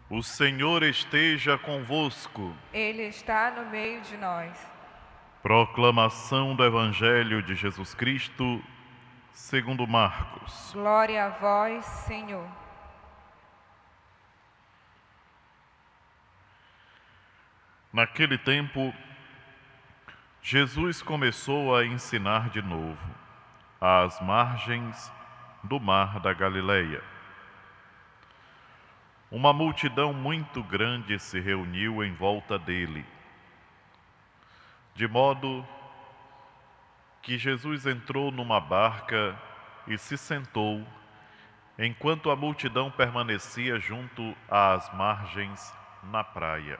O Senhor esteja convosco. Ele está no meio de nós. Proclamação do Evangelho de Jesus Cristo, segundo Marcos. Glória a vós, Senhor. Naquele tempo, Jesus começou a ensinar de novo, às margens do mar da Galileia. Uma multidão muito grande se reuniu em volta dele, de modo que Jesus entrou numa barca e se sentou, enquanto a multidão permanecia junto às margens na praia.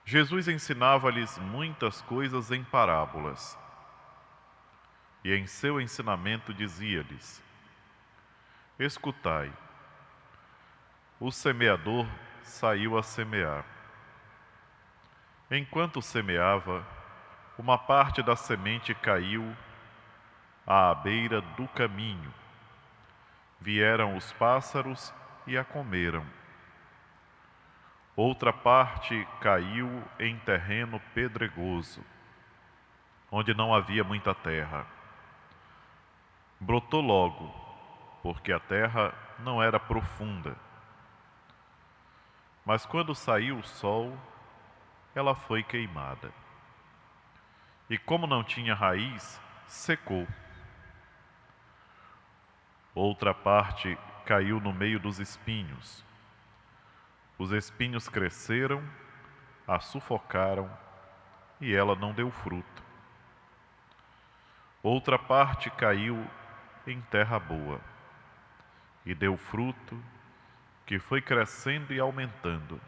Jesus ensinava-lhes muitas coisas em parábolas, e em seu ensinamento dizia-lhes: Escutai, o semeador saiu a semear. Enquanto semeava, uma parte da semente caiu à beira do caminho. Vieram os pássaros e a comeram. Outra parte caiu em terreno pedregoso, onde não havia muita terra. Brotou logo, porque a terra não era profunda. Mas quando saiu o sol, ela foi queimada. E como não tinha raiz, secou. Outra parte caiu no meio dos espinhos. Os espinhos cresceram, a sufocaram, e ela não deu fruto. Outra parte caiu em terra boa, e deu fruto, que foi crescendo e aumentando,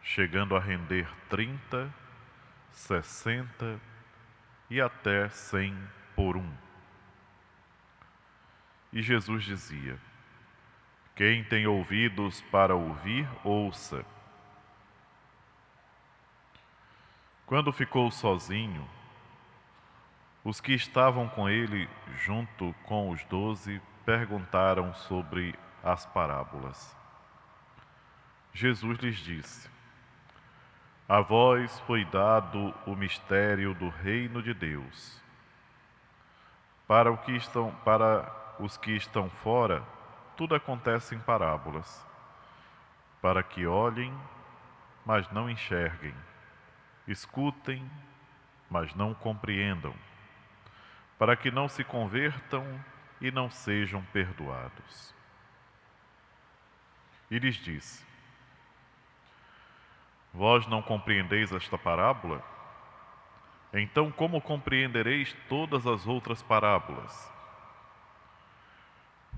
chegando a render 30, 60 e até 100 por um. E Jesus dizia: Quem tem ouvidos para ouvir, ouça. Quando ficou sozinho, os que estavam com ele, junto com os 12, perguntaram sobre as parábolas. Jesus lhes disse: A vós foi dado o mistério do reino de Deus. Para os que estão fora, tudo acontece em parábolas, para que olhem, mas não enxerguem, escutem, mas não compreendam, para que não se convertam e não sejam perdoados. E lhes disse: Vós não compreendeis esta parábola? Então como compreendereis todas as outras parábolas?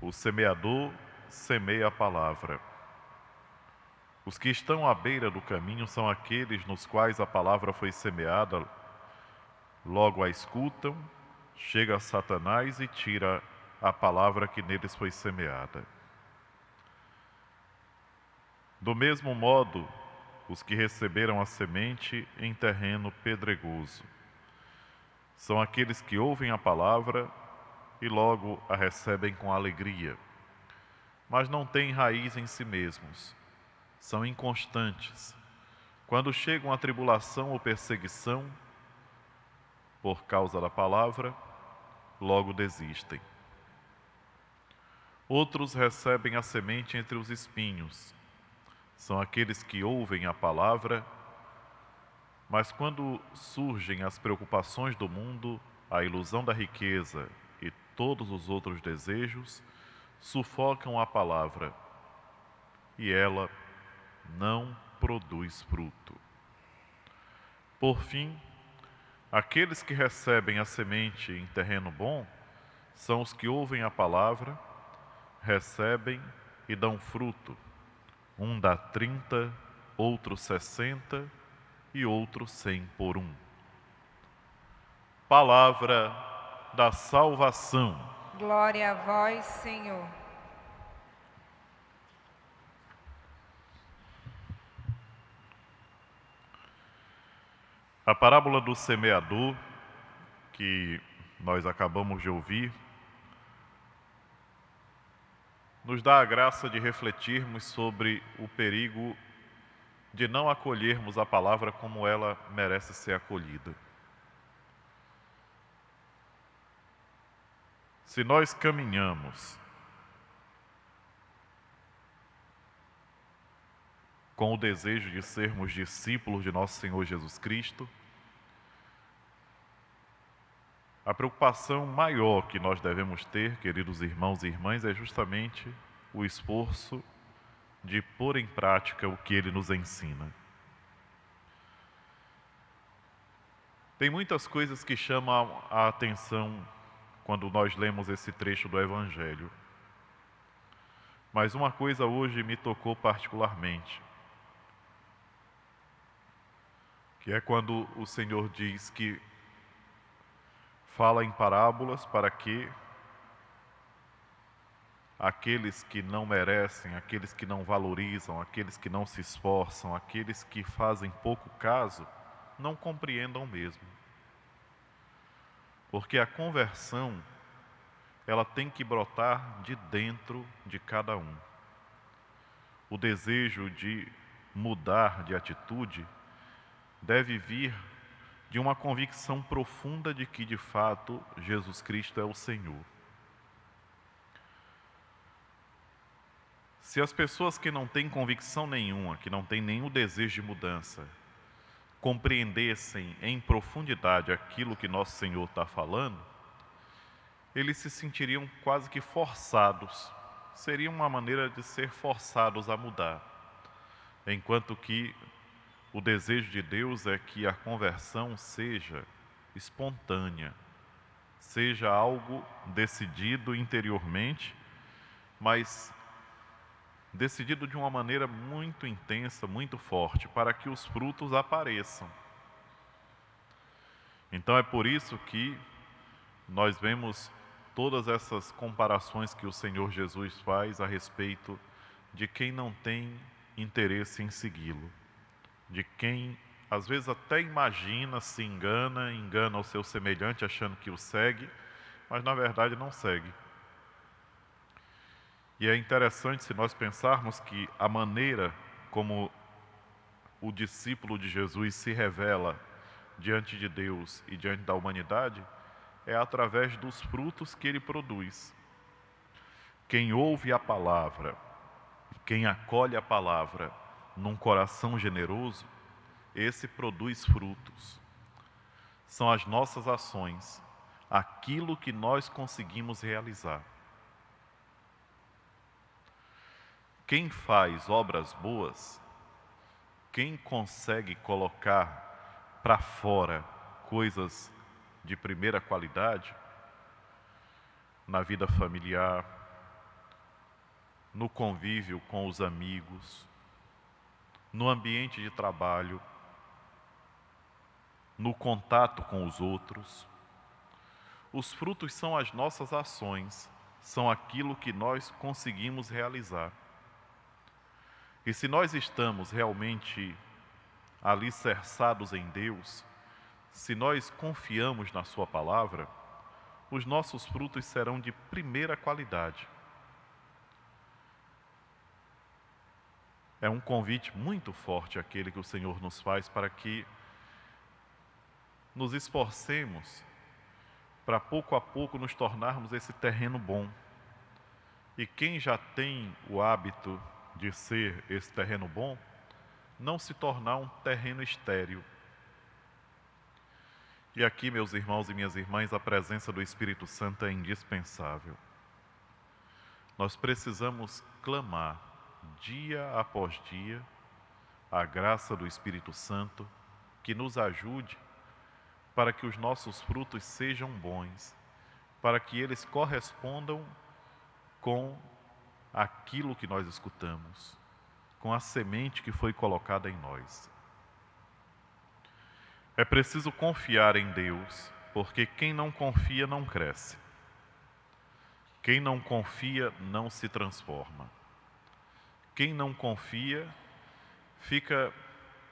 O semeador semeia a palavra. Os que estão à beira do caminho são aqueles nos quais a palavra foi semeada, logo a escutam, chega Satanás e tira a palavra que neles foi semeada. Do mesmo modo, os que receberam a semente em terreno pedregoso são aqueles que ouvem a palavra e logo a recebem com alegria, mas não têm raiz em si mesmos, são inconstantes. Quando chegam a tribulação ou perseguição, por causa da palavra, logo desistem. Outros recebem a semente entre os espinhos. São aqueles que ouvem a palavra, mas quando surgem as preocupações do mundo, a ilusão da riqueza e todos os outros desejos, sufocam a palavra e ela não produz fruto. Por fim, aqueles que recebem a semente em terreno bom são os que ouvem a palavra, recebem e dão fruto. Um dá 30, outro 60 e outro 100 por um. Palavra da salvação. Glória a vós, Senhor. A parábola do semeador, que nós acabamos de ouvir, nos dá a graça de refletirmos sobre o perigo de não acolhermos a palavra como ela merece ser acolhida. Se nós caminhamos com o desejo de sermos discípulos de nosso Senhor Jesus Cristo, a preocupação maior que nós devemos ter, queridos irmãos e irmãs, é justamente o esforço de pôr em prática o que Ele nos ensina. Tem muitas coisas que chamam a atenção quando nós lemos esse trecho do Evangelho. Mas uma coisa hoje me tocou particularmente, que é quando o Senhor diz que fala em parábolas para que aqueles que não merecem, aqueles que não valorizam, aqueles que não se esforçam, aqueles que fazem pouco caso, não compreendam mesmo. Porque a conversão, ela tem que brotar de dentro de cada um. O desejo de mudar de atitude deve vir de uma convicção profunda de que, de fato, Jesus Cristo é o Senhor. Se as pessoas que não têm convicção nenhuma, que não têm nenhum desejo de mudança, compreendessem em profundidade aquilo que nosso Senhor está falando, eles se sentiriam quase que forçados. Seria uma maneira de ser forçados a mudar. Enquanto que o desejo de Deus é que a conversão seja espontânea, seja algo decidido interiormente, mas decidido de uma maneira muito intensa, muito forte, para que os frutos apareçam. Então é por isso que nós vemos todas essas comparações que o Senhor Jesus faz a respeito de quem não tem interesse em segui-lo, de quem às vezes até imagina, se engana o seu semelhante achando que o segue, mas na verdade não segue. E é interessante se nós pensarmos que a maneira como o discípulo de Jesus se revela diante de Deus e diante da humanidade é através dos frutos que ele produz. Quem ouve a palavra, quem acolhe a palavra num coração generoso, esse produz frutos. São as nossas ações, aquilo que nós conseguimos realizar. Quem faz obras boas, quem consegue colocar para fora coisas de primeira qualidade, na vida familiar, no convívio com os amigos, no ambiente de trabalho, no contato com os outros. Os frutos são as nossas ações, são aquilo que nós conseguimos realizar. E se nós estamos realmente alicerçados em Deus, se nós confiamos na Sua palavra, os nossos frutos serão de primeira qualidade. É um convite muito forte aquele que o Senhor nos faz para que nos esforcemos para pouco a pouco nos tornarmos esse terreno bom. E quem já tem o hábito de ser esse terreno bom, não se tornar um terreno estéril. E aqui, meus irmãos e minhas irmãs, a presença do Espírito Santo é indispensável. Nós precisamos clamar, dia após dia, a graça do Espírito Santo que nos ajude para que os nossos frutos sejam bons, para que eles correspondam com aquilo que nós escutamos, com a semente que foi colocada em nós. É preciso confiar em Deus, porque quem não confia não cresce. Quem não confia não se transforma. Quem não confia fica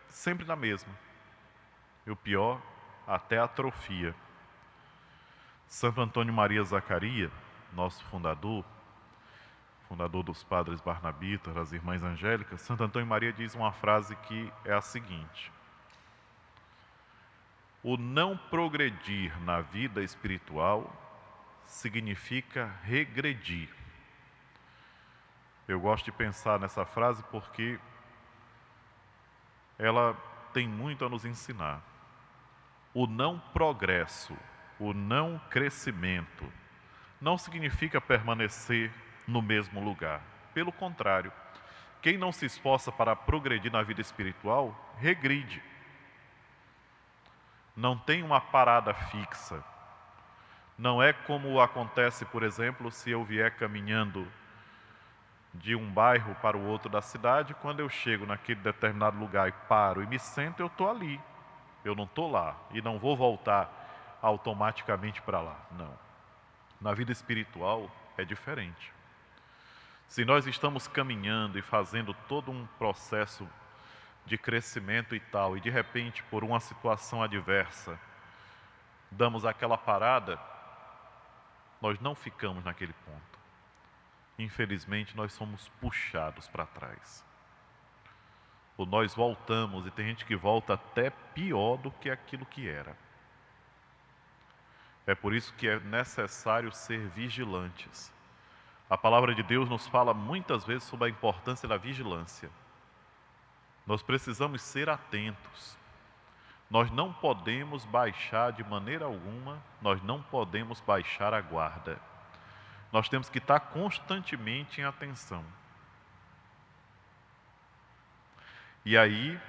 sempre na mesma. E o pior, até atrofia. Santo Antônio Maria Zaccaria, nosso fundador, fundador dos Padres Barnabitas, das Irmãs Angélicas, Santo Antônio Maria diz uma frase que é a seguinte: o não progredir na vida espiritual significa regredir. Eu gosto de pensar nessa frase porque ela tem muito a nos ensinar. O não progresso, o não crescimento, não significa permanecer no mesmo lugar. Pelo contrário, quem não se esforça para progredir na vida espiritual, regride. Não tem uma parada fixa. Não é como acontece, por exemplo, se eu vier caminhando de um bairro para o outro da cidade, quando eu chego naquele determinado lugar e paro e me sento, eu estou ali. Eu não estou lá e não vou voltar automaticamente para lá. Não. Na vida espiritual é diferente. Se nós estamos caminhando e fazendo todo um processo de crescimento e tal, e de repente, por uma situação adversa, damos aquela parada, nós não ficamos naquele ponto. Infelizmente, nós somos puxados para trás. Ou nós voltamos, e tem gente que volta até pior do que aquilo que era. É por isso que é necessário ser vigilantes. A palavra de Deus nos fala muitas vezes sobre a importância da vigilância. Nós precisamos ser atentos. Nós não podemos baixar de maneira alguma, nós não podemos baixar a guarda. Nós temos que estar constantemente em atenção. E aí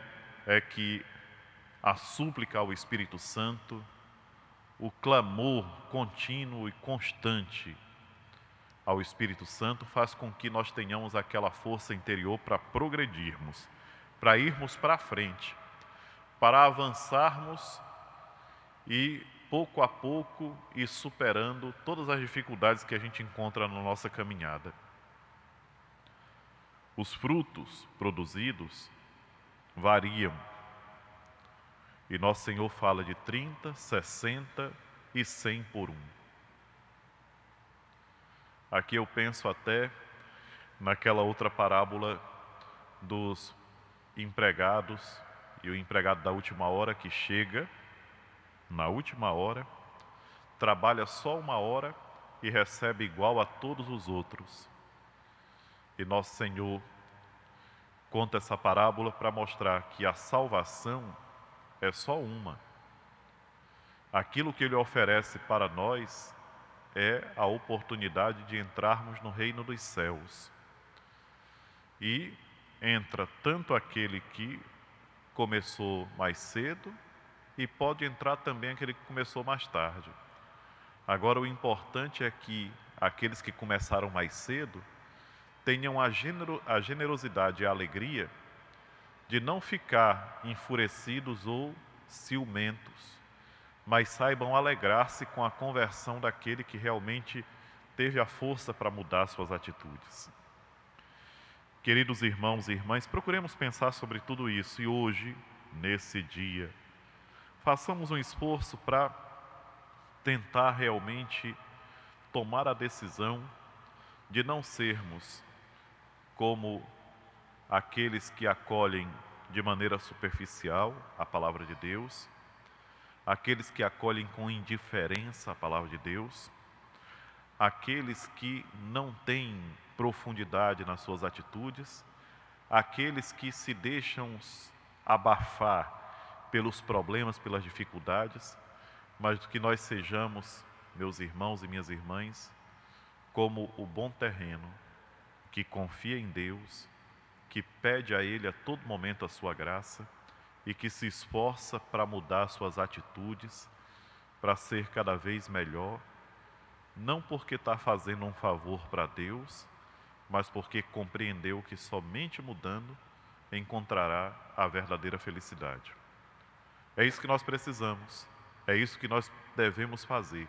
é que a súplica ao Espírito Santo, o clamor contínuo e constante ao Espírito Santo faz com que nós tenhamos aquela força interior para progredirmos, para irmos para frente, para avançarmos e pouco a pouco ir superando todas as dificuldades que a gente encontra na nossa caminhada. Os frutos produzidos variam. E nosso Senhor fala de 30, 60 e 100 por um. Aqui eu penso até naquela outra parábola dos empregados e o empregado da última hora que chega na última hora, trabalha só uma hora e recebe igual a todos os outros. E nosso Senhor conta essa parábola para mostrar que a salvação é só uma. Aquilo que Ele oferece para nós é a oportunidade de entrarmos no reino dos céus. E entra tanto aquele que começou mais cedo e pode entrar também aquele que começou mais tarde. Agora o importante é que aqueles que começaram mais cedo tenham a generosidade e a alegria de não ficar enfurecidos ou ciumentos, mas saibam alegrar-se com a conversão daquele que realmente teve a força para mudar suas atitudes. Queridos irmãos e irmãs, procuremos pensar sobre tudo isso e hoje, nesse dia, façamos um esforço para tentar realmente tomar a decisão de não sermos como aqueles que acolhem de maneira superficial a palavra de Deus, aqueles que acolhem com indiferença a palavra de Deus, aqueles que não têm profundidade nas suas atitudes, aqueles que se deixam abafar pelos problemas, pelas dificuldades, mas que nós sejamos, meus irmãos e minhas irmãs, como o bom terreno, que confia em Deus, que pede a Ele a todo momento a sua graça e que se esforça para mudar suas atitudes, para ser cada vez melhor, não porque está fazendo um favor para Deus, mas porque compreendeu que somente mudando encontrará a verdadeira felicidade. É isso que nós precisamos, é isso que nós devemos fazer.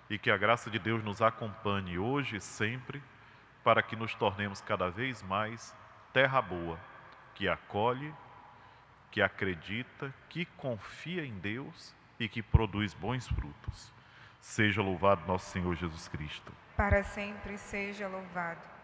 E que a graça de Deus nos acompanhe hoje e sempre, para que nos tornemos cada vez mais terra boa, que acolhe, que acredita, que confia em Deus e que produz bons frutos. Seja louvado nosso Senhor Jesus Cristo. Para sempre seja louvado.